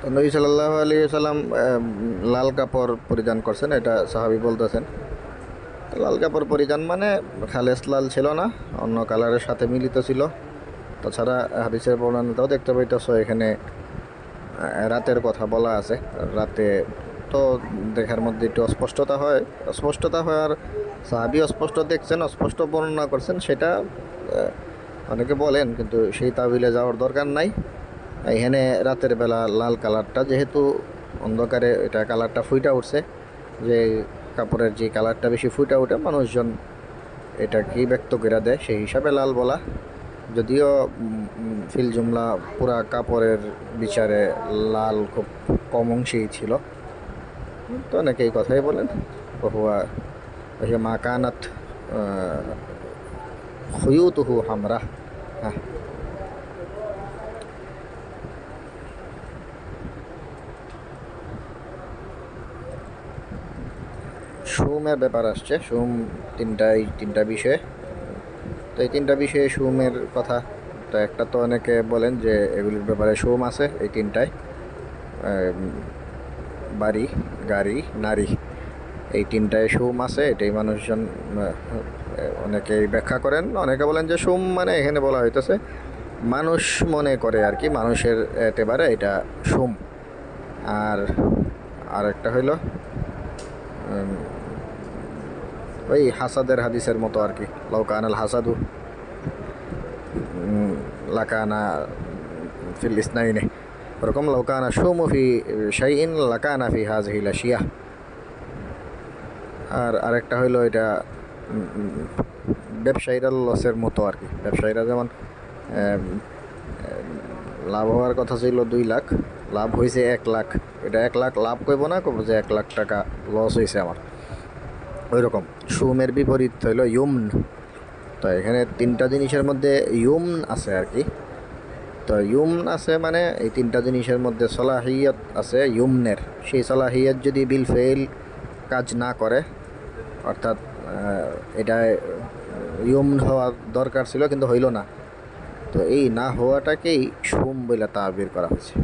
তো নবী সাল্লাল্লাহু আলাইহি সাল্লাম লাল কাপড় পরিধান করছেন, এটা সাহাবী বলতেছেন। লাল কাপড় পরিধান মানে খালেস লাল ছিল না, অন্য কালারের সাথে মিলিত ছিল। তাছাড়া হাদিসের বর্ণনাটাও দেখতে পাইতেছ এখানে রাতের কথা বলা আছে। রাতে তো দেখার মধ্যে একটু অস্পষ্টতা হয়, আর সাহাবী অস্পষ্ট দেখছেন, অস্পষ্ট বর্ণনা করছেন, সেটা অনেকে বলেন, কিন্তু সেই তাবিলে যাওয়ার দরকার নাই। এখানে রাতের বেলা লাল কালারটা যেহেতু অন্ধকারে এটা কালারটা ফুইটা উঠছে, যে কাপড়ের যে কালারটা বেশি ফুইটা উঠে মানুষজন এটা কি ব্যক্ত করে দেয়, সেই হিসাবে লাল বলা। যদিও ফিল জুমলা পুরা কাপড়ের বিচারে লাল খুব কম অংশেই ছিল, তো অনেকে এই কথাই বলেন। বহুয়া মা কানাত খুয়ুতুহু হামরা। হ্যাঁ, সুমের ব্যাপার আসছে। সুম তিনটা বিষয়। তো এই তিনটা বিষয়ে সুমের কথা, তো একটা তো অনেকে বলেন যে এগুলির ব্যাপারে সুম আছে এই তিনটায়। আম, বাড়ি, গাড়ি, নারী, এই তিনটায় সুম আছে, এটাই মানুষজন অনেকেই ব্যাখ্যা করেন। অনেকে বলেন যে সুম মানে এখানে বলা হইতেছে মানুষ মনে করে আর কি, মানুষের একেবারে এটা সুম। আর আরেকটা হইল উম, ওই হাসাদের হাদিসের মতো আর কি, লাউকানাল হাসাদু লাকানা ফিল ইসনাইনে, ওরকম লাউকানা সুমু ফি শাইইন লাকানা ফি হাযিহিল আশিয়া। আর আরেকটা হইলো এটা ব্যবসায়ীরা লসের মতো আর কি। ব্যবসায়ীরা যেমন আম, লাভ হওয়ার কথা ছিল 2 লাখ, লাভ হয়েছে 1 লাখ, এটা 1 লাখ লাভ করবো না, করবো যে 1 লাখ টাকা লস হয়েছে আমার, ওই রকম। সুমের বিপরীত হইলো ইউমন। তো এখানে তিনটা জিনিসের মধ্যে ইউমন আছে আর কি। তো ইউমন আছে মানে এই তিনটা জিনিসের মধ্যে সলাহিয়ত আছে ইউমনের। সেই সলাহিয়ত যদি বিল ফেল কাজ না করে, অর্থাৎ এটা ইয়মন হওয়া দরকার ছিল কিন্তু হইল না, তো এই না হওয়াটাকেই সুম বলে তাবির করা হয়েছে।